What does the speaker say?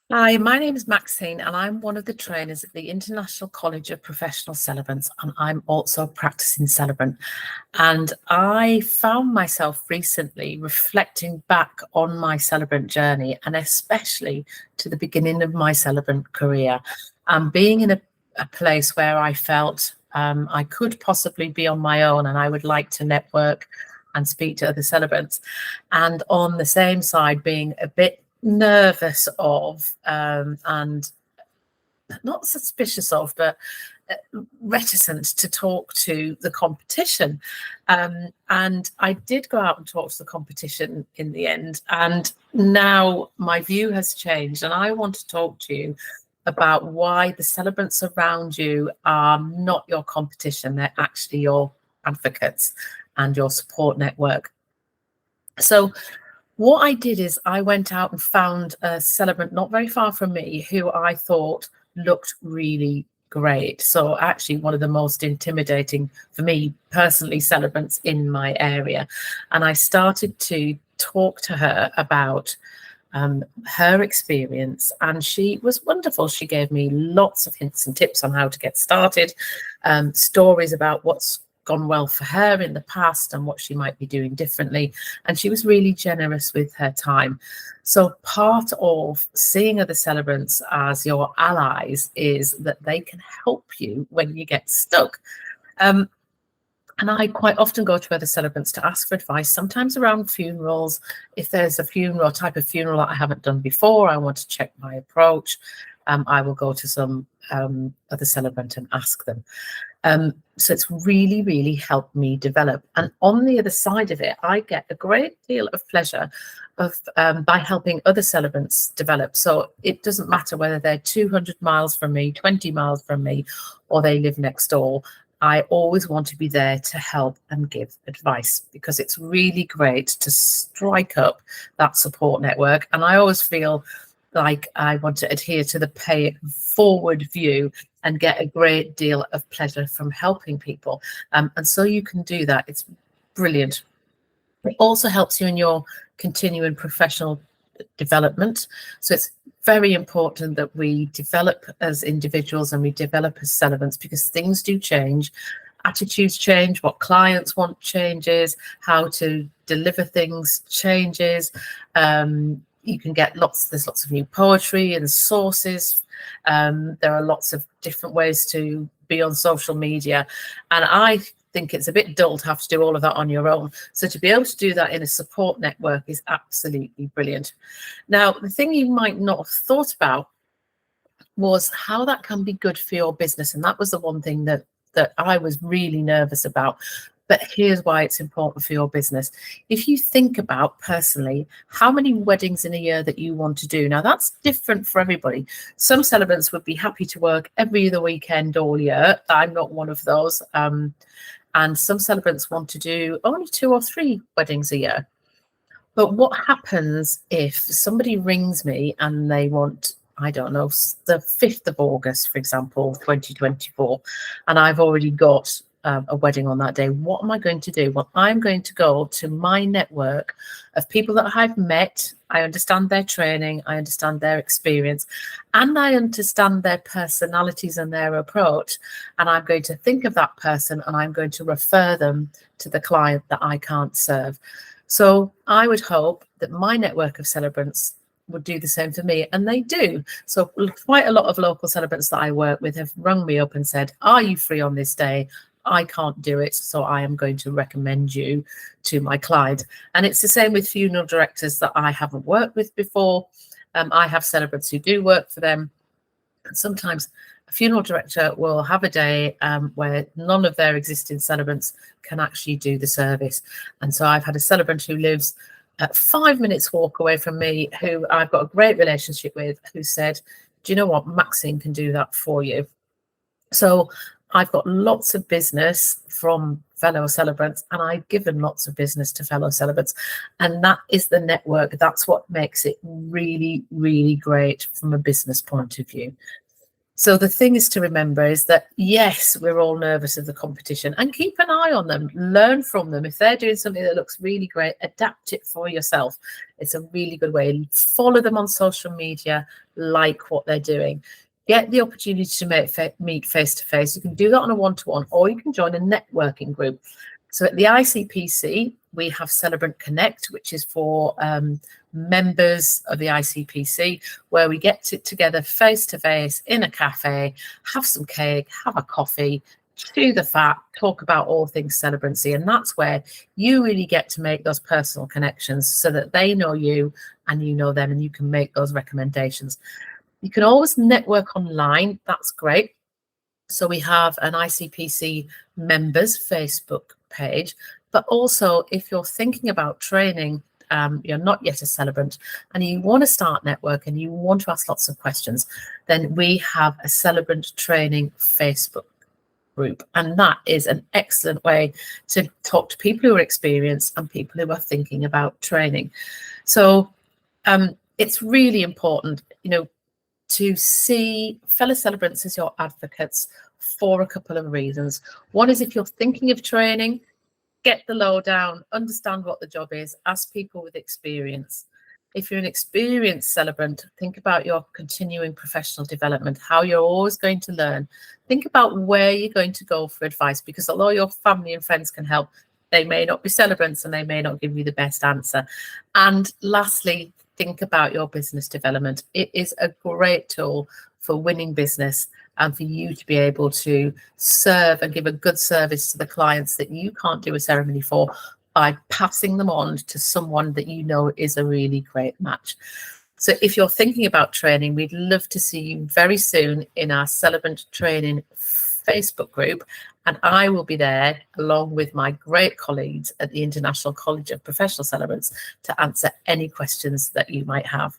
Hi, my name is Maxine, and I'm one of the trainers at the International College of Professional Celebrants, and I'm also a practicing celebrant. And I found myself recently reflecting back on my celebrant journey, and especially to the beginning of my celebrant career, and being in a place where I felt I could possibly be on my own, and I would like to network and speak to other celebrants. And on the same side, being a bit nervous of and not suspicious of, but reticent to talk to the competition. And I did go out and talk to the competition in the end. And now my view has changed. And I want to talk to you about why the celebrants around you are not your competition. They're actually your advocates and your support network. So what I did is I went out and found a celebrant not very far from me who I thought looked really great. So actually one of the most intimidating for me personally celebrants in my area. And I started to talk to her about her experience, and she was wonderful. She gave me lots of hints and tips on how to get started, stories about what's gone well for her in the past and what she might be doing differently. And she was really generous with her time. So part of seeing other celebrants as your allies is that they can help you when you get stuck. And I quite often go to other celebrants to ask for advice, sometimes around funerals. If there's a funeral, type of funeral that I haven't done before, I want to check my approach. I will go to some other celebrant and ask them. So it's really, really helped me develop. And on the other side of it, I get a great deal of pleasure of by helping other celebrants develop. So it doesn't matter whether they're 200 miles from me, 20 miles from me, or they live next door. I always want to be there to help and give advice, because it's really great to strike up that support network. And I always feel like I want to adhere to the pay it forward view and get a great deal of pleasure from helping people. And so you can do that. It's brilliant. It also helps you in your continuing professional development. So it's very important that we develop as individuals and we develop as celebrants, because things do change. Attitudes change, what clients want changes, how to deliver things changes. You can get there's lots of new poetry and sources. There are lots of different ways to be on social media. And I think it's a bit dull to have to do all of that on your own. So to be able to do that in a support network is absolutely brilliant. Now, the thing you might not have thought about was how that can be good for your business. And that was the one thing that I was really nervous about. But here's why it's important for your business. If you think about personally how many weddings in a year that you want to do, now that's different for everybody. Some celebrants would be happy to work every other weekend all year. I'm not one of those. And some celebrants want to do only 2 or 3 weddings a year. But what happens if somebody rings me and they want, I don't know, the 5th of August, for example, 2024, and I've already got a wedding on that day? What am I going to do? Well, I'm going to go to my network of people that I've met. I understand their training, I understand their experience, and I understand their personalities and their approach. And I'm going to think of that person and I'm going to refer them to the client that I can't serve. So I would hope that my network of celebrants would do the same for me, and they do. So quite a lot of local celebrants that I work with have rung me up and said, are you free on this day? I can't do it, so I am going to recommend you to my client. And it's the same with funeral directors that I haven't worked with before. I have celebrants who do work for them. And sometimes a funeral director will have a day where none of their existing celebrants can actually do the service. And so I've had a celebrant who lives at 5 minutes walk away from me, who I've got a great relationship with, who said, do you know what, Maxine can do that for you. So I've got lots of business from fellow celebrants, and I've given lots of business to fellow celebrants. And that is the network. That's what makes it really, really great from a business point of view. So the thing is to remember is that, yes, we're all nervous of the competition, and keep an eye on them, learn from them. If they're doing something that looks really great, adapt it for yourself. It's a really good way. Follow them on social media, like what they're doing. Get the opportunity to meet face-to-face. You can do that on a one-to-one, or you can join a networking group. So at the ICPC, we have Celebrant Connect, which is for members of the ICPC, where we get together face-to-face in a cafe, have some cake, have a coffee, chew the fat, talk about all things celebrancy. And that's where you really get to make those personal connections so that they know you and you know them, and you can make those recommendations. You can always network online. That's great. So we have an ICPC members Facebook page, but also if you're thinking about training, you're not yet a celebrant and you want to start network and you want to ask lots of questions, then we have a Celebrant training Facebook group, and that is an excellent way to talk to people who are experienced and people who are thinking about training. So it's really important, to see fellow celebrants as your advocates for a couple of reasons. One is if you're thinking of training, get the lowdown, understand what the job is, ask people with experience. If you're an experienced celebrant, think about your continuing professional development, how you're always going to learn. Think about where you're going to go for advice, because although your family and friends can help, they may not be celebrants and they may not give you the best answer. And lastly, think about your business development. It is a great tool for winning business and for you to be able to serve and give a good service to the clients that you can't do a ceremony for by passing them on to someone that you know is a really great match. So if you're thinking about training, we'd love to see you very soon in our Celebrant Training Facebook group, and I will be there along with my great colleagues at the International College of Professional Celebrants to answer any questions that you might have.